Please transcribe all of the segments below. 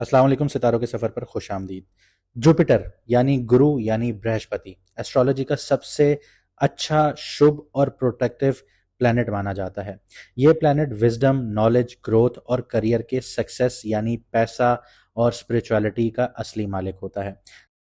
अस्सलाम वालेकुम। सितारों के सफ़र पर खुश आमदीद। जुपिटर यानी गुरु यानी बृहस्पति एस्ट्रोलॉजी का सबसे अच्छा, शुभ और प्रोटेक्टिव प्लैनेट माना जाता है। ये प्लैनेट विजडम, नॉलेज, ग्रोथ और करियर के सक्सेस यानी पैसा और स्पिरिचुअलिटी का असली मालिक होता है।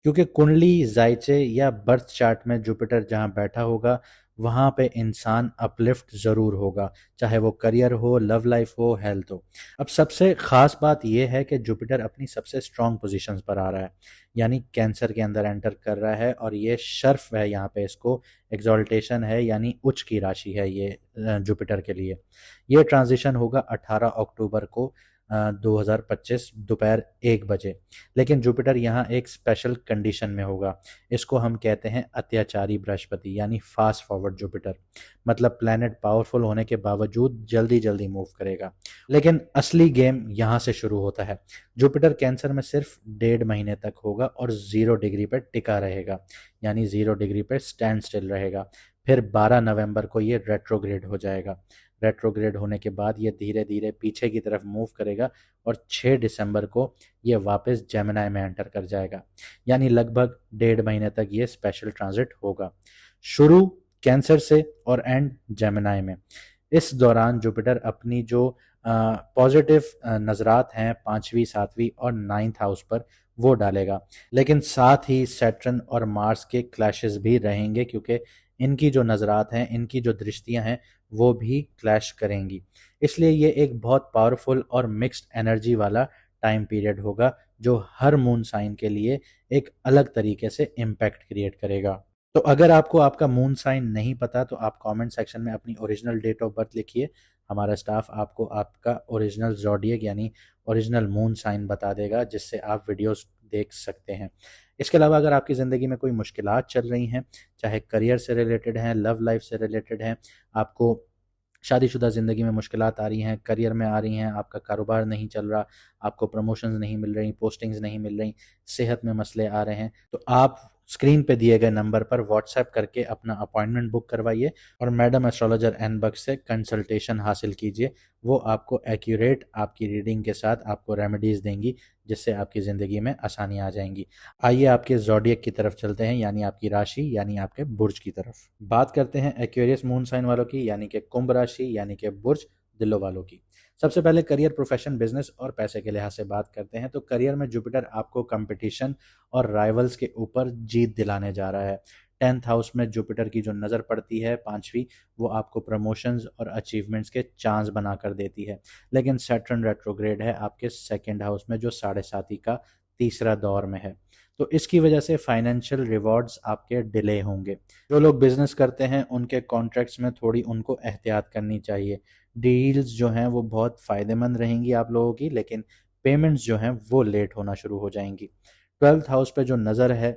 क्योंकि कुंडली, जायचे या बर्थ चार्ट में जुपिटर जहाँ बैठा होगा, वहाँ पे इंसान अपलिफ्ट ज़रूर होगा, चाहे वो करियर हो, लव लाइफ हो, हेल्थ हो। अब सबसे ख़ास बात यह है कि जुपिटर अपनी सबसे स्ट्रॉन्ग पोजीशंस पर आ रहा है, यानी कैंसर के अंदर एंटर कर रहा है और ये शर्फ है, यहाँ पे इसको एक्सॉल्टेशन है, यानी उच्च की राशि है ये जुपिटर के लिए। ये ट्रांजिशन होगा 18 अक्टूबर को 2025 दोपहर 1 बजे। लेकिन जुपिटर यहाँ एक स्पेशल कंडीशन में होगा। इसको हम कहते हैं अत्याचारी बृहस्पति यानी फास्ट फॉरवर्ड जुपिटर। मतलब प्लैनेट पावरफुल होने के बावजूद जल्दी जल्दी मूव करेगा। लेकिन असली गेम यहाँ से शुरू होता है। जुपिटर कैंसर में सिर्फ 1.5 महीने तक होगा और 0 डिग्री पर टिका रहेगा, यानी 0 डिग्री पर स्टैंड स्टिल रहेगा। फिर 12 नवंबर को ये रेट्रोग्रेड हो जाएगा। रेट्रोग्रेड होने के बाद ये धीरे धीरे पीछे की तरफ मूव करेगा और 6 दिसंबर को ये वापस जेमिनी में एंटर कर जाएगा। यानी लगभग 1.5 महीने तक ये स्पेशल ट्रांजिट होगा, शुरू कैंसर से और एंड जेमिनी में। इस दौरान जुपिटर अपनी जो पॉजिटिव नजरात हैं 5वीं, 7वीं और 9th हाउस पर वो डालेगा। लेकिन साथ ही सैटर्न और मार्स के क्लैशेस भी रहेंगे, क्योंकि इनकी जो नजरात हैं, इनकी जो दृष्टियां हैं, वो भी क्लैश करेंगी। इसलिए ये एक बहुत पावरफुल और मिक्स्ड एनर्जी वाला टाइम पीरियड होगा, जो हर मून साइन के लिए एक अलग तरीके से इम्पैक्ट क्रिएट करेगा। तो अगर आपको आपका मून साइन नहीं पता तो आप कमेंट सेक्शन में अपनी ओरिजिनल डेट ऑफ बर्थ लिखिए। हमारा स्टाफ आपको आपका ओरिजिनल ज़ोडिएक यानी ओरिजिनल मून साइन बता देगा, जिससे आप वीडियोस देख सकते हैं। इसके अलावा अगर आपकी ज़िंदगी में कोई मुश्किलात चल रही हैं, चाहे करियर से रिलेटेड हैं, लव लाइफ से रिलेटेड हैं, आपको शादीशुदा ज़िंदगी में मुश्किलात आ रही हैं, करियर में आ रही हैं, आपका कारोबार नहीं चल रहा, आपको प्रमोशंस नहीं मिल रही, पोस्टिंग्स नहीं मिल रही, सेहत में मसले आ रहे हैं, तो आप स्क्रीन पे दिए गए नंबर पर व्हाट्सएप करके अपना अपॉइंटमेंट बुक करवाइए और मैडम एस्ट्रोलॉजर एनबक्स से कंसल्टेशन हासिल कीजिए। वो आपको एक्यूरेट आपकी रीडिंग के साथ आपको रेमेडीज़ देंगी, जिससे आपकी ज़िंदगी में आसानी आ जाएंगी। आइए आपके ज़ोडिएक की तरफ चलते हैं, यानी आपकी राशि, यानी आपके बुर्ज की तरफ। बात करते हैं एक्वेरियस मून साइन वालों की, यानी कि कुंभ राशि, यानी कि बुर्ज दिल्लो वालों की। सबसे पहले करियर, प्रोफेशन, बिजनेस और पैसे के लिहाज से बात करते हैं तो करियर में जुपिटर आपको कंपटीशन और राइवल्स के ऊपर जीत दिलाने जा रहा है। 10th हाउस में जुपिटर की जो नज़र पड़ती है, 5वीं, वो आपको प्रमोशंस और अचीवमेंट्स के चांस बना कर देती है। लेकिन सैटर्न रेट्रोग्रेड है आपके 2nd हाउस में, जो 7.5 का तीसरा दौर में है। तो इसकी वजह से फाइनेंशियल रिवॉर्ड्स आपके डिले होंगे। जो लोग बिजनेस करते हैं उनके कॉन्ट्रैक्ट्स में थोड़ी उनको एहतियात करनी चाहिए। डील्स जो हैं वो बहुत फ़ायदेमंद रहेंगी आप लोगों की, लेकिन पेमेंट्स जो हैं वो लेट होना शुरू हो जाएंगी। 12th हाउस पे जो नज़र है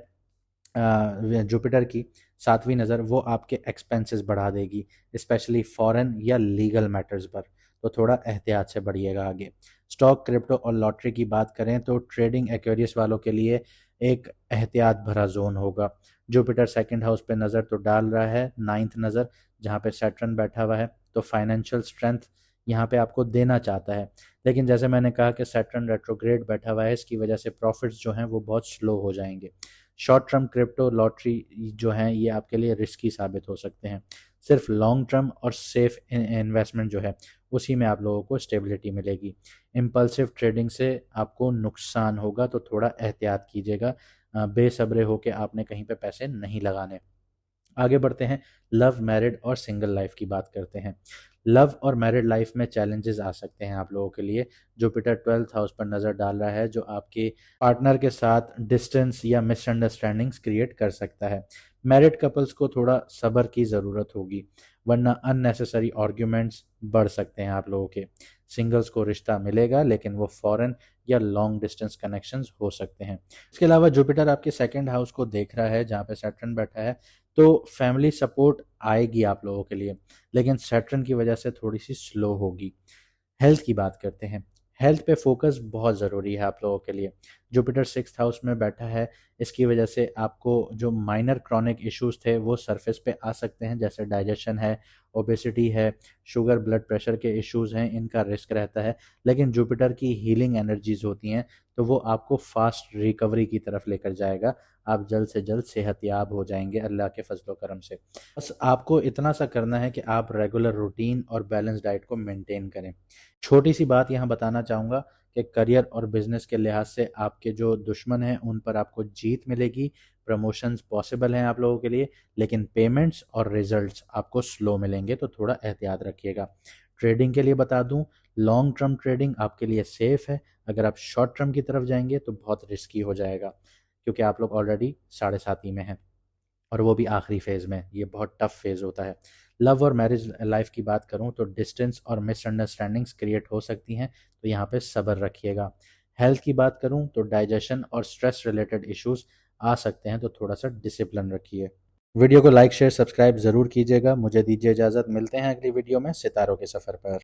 जुपिटर की, 7वीं नज़र, वो आपके एक्सपेंसेस बढ़ा देगी, स्पेशली फॉरेन या लीगल मैटर्स पर। तो थोड़ा एहतियात से बढ़िएगा आगे। स्टॉक, क्रिप्टो और लॉटरी की बात करें तो ट्रेडिंग एक्वेरियस वालों के लिए एक एहतियात भरा जोन होगा। जुपिटर 2nd हाउस पे नज़र तो डाल रहा है, 9th नज़र, जहाँ पे सैटर्न बैठा हुआ है, तो फाइनेंशियल स्ट्रेंथ यहाँ पे आपको देना चाहता है। लेकिन जैसे मैंने कहा कि सैटर्न रेट्रोग्रेड बैठा हुआ है, इसकी वजह से प्रॉफिट्स जो हैं वो बहुत स्लो हो जाएंगे। शॉर्ट टर्म क्रिप्टो, लॉटरी जो हैं ये आपके लिए रिस्की साबित हो सकते हैं। सिर्फ लॉन्ग टर्म और सेफ इन्वेस्टमेंट जो है, उसी में आप लोगों को स्टेबिलिटी मिलेगी। इम्पल्सिव ट्रेडिंग से आपको नुकसान होगा, तो थोड़ा एहतियात कीजिएगा। बेसब्रे होकर आपने कहीं पे पैसे नहीं लगाने। आगे बढ़ते हैं, लव, मैरिड और सिंगल लाइफ की बात करते हैं। लव और मैरिड लाइफ में चैलेंजेस आ सकते हैं आप लोगों के लिए। जुपिटर 12th हाउस पर नज़र डाल रहा है, जो आपके पार्टनर के साथ डिस्टेंस या मिसअंडरस्टैंडिंग्स क्रिएट कर सकता है। मैरिड कपल्स को थोड़ा सब्र की ज़रूरत होगी, वरना अननेसेसरी आर्ग्यूमेंट्स बढ़ सकते हैं आप लोगों के। सिंगल्स को रिश्ता मिलेगा, लेकिन वो फॉरेन या लॉन्ग डिस्टेंस कनेक्शंस हो सकते हैं। इसके अलावा जुपिटर आपके 2nd हाउस को देख रहा है, जहाँ पे सैटर्न बैठा है, तो फैमिली सपोर्ट आएगी आप लोगों के लिए, लेकिन सैटर्न की वजह से थोड़ी सी स्लो होगी। हेल्थ की बात करते हैं। हेल्थ पे फोकस बहुत ज़रूरी है आप लोगों के लिए। जुपिटर 6th हाउस में बैठा है, इसकी वजह से आपको जो माइनर क्रॉनिक इश्यूज थे वो सरफेस पे आ सकते हैं, जैसे डाइजेशन है, ओबेसिटी है, शुगर ब्लड प्रेशर के इश्यूज हैं, इनका रिस्क रहता है। लेकिन जुपिटर की हीलिंग एनर्जीज होती हैं तो वो आपको फास्ट रिकवरी की तरफ लेकर जाएगा। आप जल्द से जल्द सेहतयाब हो जाएंगे अल्लाह के फजलो करम से। बस आपको इतना सा करना है कि आप रेगुलर रूटीन और बैलेंस डाइट को मेंटेन करें। छोटी सी बात यहाँ बताना चाहूँगा कि करियर और बिजनेस के लिहाज से आपके जो दुश्मन हैं उन पर आपको जीत मिलेगी, प्रमोशंस पॉसिबल हैं आप लोगों के लिए, लेकिन पेमेंट्स और रिजल्ट्स आपको स्लो मिलेंगे, तो थोड़ा एहतियात रखिएगा। ट्रेडिंग के लिए बता दूं, लॉन्ग टर्म ट्रेडिंग आपके लिए सेफ है। अगर आप शॉर्ट टर्म की तरफ जाएंगे तो बहुत रिस्की हो जाएगा, क्योंकि आप लोग ऑलरेडी 7.5 में हैं और वो भी आखिरी फेज़ में। ये बहुत टफ फेज़ होता है। लव और मैरिज लाइफ की बात करूं तो डिस्टेंस और मिसअंडरस्टैंडिंग्स क्रिएट हो सकती हैं, तो यहाँ पे सब्र रखिएगा। हेल्थ की बात करूं तो डाइजेशन और स्ट्रेस रिलेटेड इश्यूज आ सकते हैं, तो थोड़ा सा डिसिप्लिन रखिए। वीडियो को लाइक शेयर सब्सक्राइब ज़रूर कीजिएगा। मुझे दीजिए इजाज़त, मिलते हैं अगली वीडियो में सितारों के सफ़र पर।